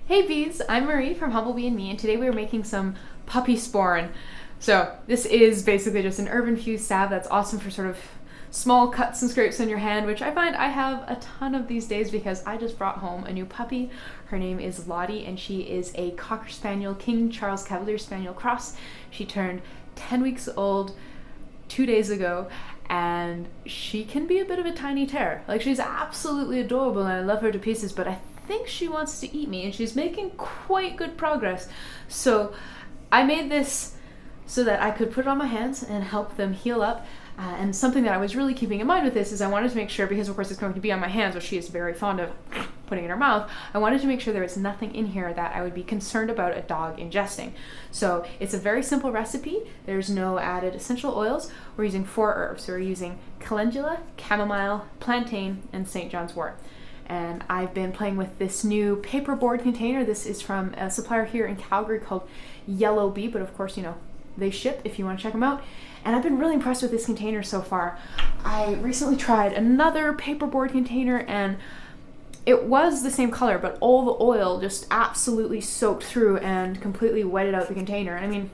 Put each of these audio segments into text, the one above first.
Hey bees, I'm Marie from Humblebee and Me, and today we are making some Puppy-Sporin. So this is basically just an herb-infused salve that's awesome for sort of small cuts and scrapes on your hand, which I find I have a ton of these days because I just brought home a new puppy. Her name is Lottie, and she is a Cocker Spaniel, King Charles Cavalier Spaniel cross. She turned 10 weeks old 2 days ago, and she can be a bit of a tiny terror. Like, she's absolutely adorable and I love her to pieces, but I think she wants to eat me, and she's making quite good progress. So I made this so that I could put it on my hands and help them heal up. And something that I was really keeping in mind with this is I wanted to make sure, because of course it's going to be on my hands, which she is very fond of putting in her mouth, I wanted to make sure there was nothing in here that I would be concerned about a dog ingesting. So it's a very simple recipe. There's no added essential oils. We're using 4 herbs. So we're using calendula, chamomile, plantain, and St. John's wort. And I've been playing with this new paperboard container. This is from a supplier here in Calgary called Humblebee, but of course, you know, they ship if you want to check them out. And I've been really impressed with this container so far. I recently tried another paperboard container and it was the same color, but all the oil just absolutely soaked through and completely wetted out the container. I mean,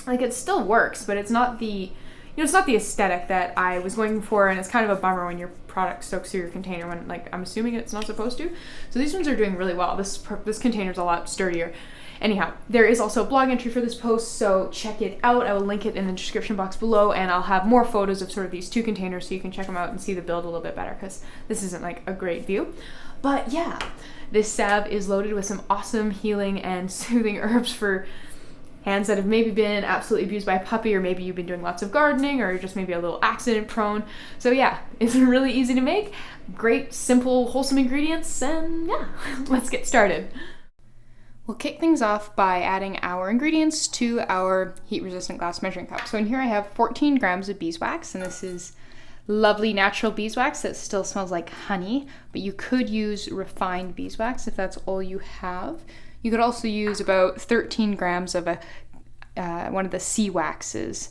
like, it still works, but it's not the, it's not the aesthetic that I was going for, and it's kind of a bummer when your product soaks through your container when, like, I'm assuming it's not supposed to. So these ones are doing really well. This container's a lot sturdier. Anyhow, there is also a blog entry for this post, so check it out. I will link it in the description box below, and I'll have more photos of sort of these 2 containers so you can check them out and see the build a little bit better, because this isn't like a great view. But yeah, this salve is loaded with some awesome healing and soothing herbs for hands that have maybe been absolutely abused by a puppy, or maybe you've been doing lots of gardening, or just maybe a little accident prone. So yeah, it's really easy to make, great, simple, wholesome ingredients, and yeah, let's get started. We'll kick things off by adding our ingredients to our heat-resistant glass measuring cup. So in here I have 14 grams of beeswax, and this is lovely natural beeswax that still smells like honey, but you could use refined beeswax if that's all you have. You could also use about 13 grams of one of the sea waxes.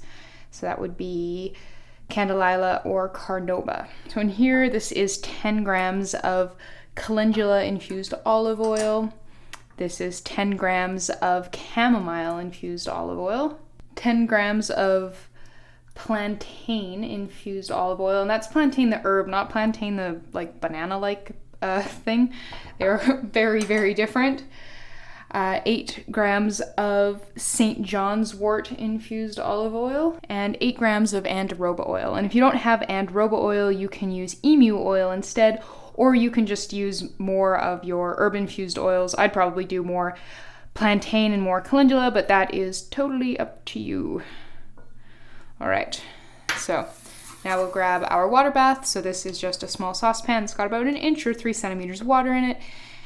So that would be calendula or carnauba. So in here, this is 10 grams of calendula infused olive oil. This is 10 grams of chamomile infused olive oil, 10 grams of plantain infused olive oil, and that's plantain the herb, not plantain the like banana-like thing. They're very, very different. 8 grams of St. John's wort infused olive oil, and 8 grams of andiroba oil. And if you don't have andiroba oil, you can use emu oil instead, or you can just use more of your herb-infused oils. I'd probably do more plantain and more calendula, but that is totally up to you. All right, so now we'll grab our water bath. So this is just a small saucepan. It's got about 1 inch or 3 centimeters of water in it.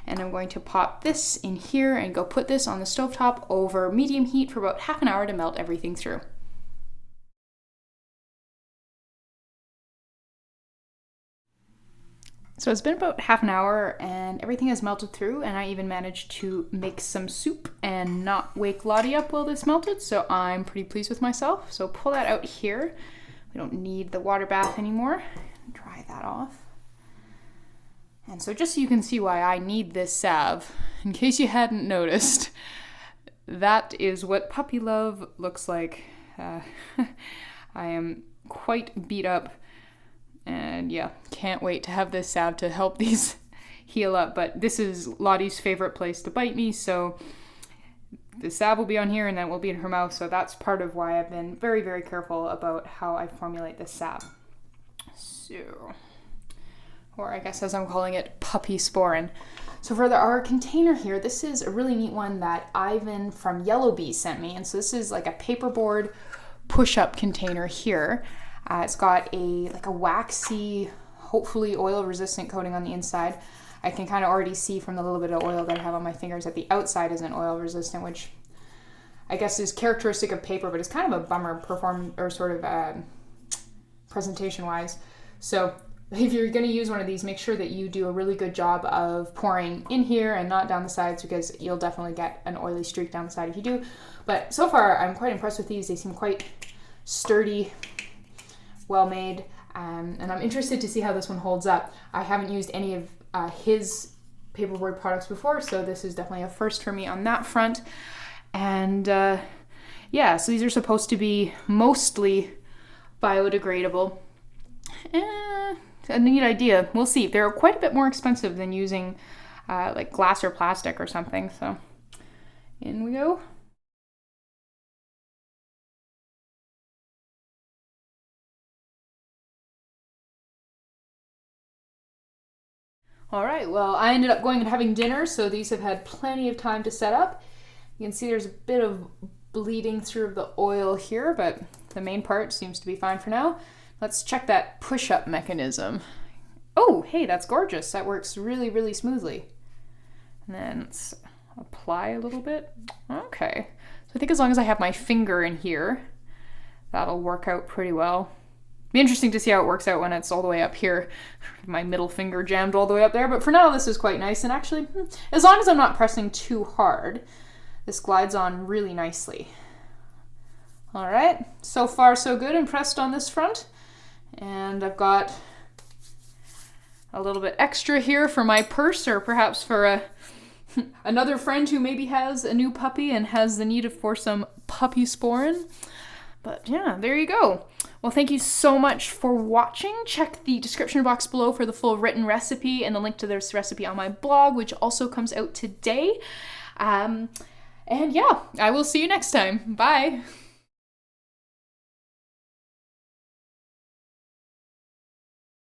And I'm going to pop this in here and go put this on the stovetop over medium heat for about half an hour to melt everything through. So it's been about half an hour and everything has melted through, and I even managed to make some soup and not wake Lottie up while this melted, so I'm pretty pleased with myself. So pull that out here. We don't need the water bath anymore. Dry that off. And so just so you can see why I need this salve, in case you hadn't noticed, that is what puppy love looks like. I am quite beat up. And yeah, can't wait to have this salve to help these heal up. But this is Lottie's favorite place to bite me, so the salve will be on here and then it will be in her mouth. So that's part of why I've been very, very careful about how I formulate this salve. So, or I guess as I'm calling it, Puppy-Sporin. So for our container here, this is a really neat one that Ivan from Humblebee sent me. And so this is like a paperboard push-up container here. It's got a waxy, hopefully oil-resistant coating on the inside. I can kind of already see from the little bit of oil that I have on my fingers that the outside isn't oil-resistant, which I guess is characteristic of paper, but it's kind of a bummer presentation-wise. So if you're going to use one of these, make sure that you do a really good job of pouring in here and not down the sides, because you'll definitely get an oily streak down the side if you do. But so far, I'm quite impressed with these. They seem quite sturdy, well made, and I'm interested to see how this one holds up. I haven't used any of his paperboard products before, so this is definitely a first for me on that front. And yeah, so these are supposed to be mostly biodegradable. A neat idea. We'll see. They're quite a bit more expensive than using like glass or plastic or something. So in we go. All right, well, I ended up going and having dinner, so these have had plenty of time to set up. You can see there's a bit of bleeding through the oil here, but the main part seems to be fine for now. Let's check that push-up mechanism. Oh, hey, that's gorgeous. That works really, really smoothly. And then let's apply a little bit. Okay, so I think as long as I have my finger in here, that'll work out pretty well. Be interesting to see how it works out when it's all the way up here. My middle finger jammed all the way up there, but for now this is quite nice. And actually, as long as I'm not pressing too hard, this glides on really nicely. All right, so far so good. Impressed on this front. And I've got a little bit extra here for my purse, or perhaps for another friend who maybe has a new puppy and has the need for some Puppy-Sporin. But yeah, there you go. Well, thank you so much for watching. Check the description box below for the full written recipe and the link to this recipe on my blog, which also comes out today. And yeah, I will see you next time. Bye.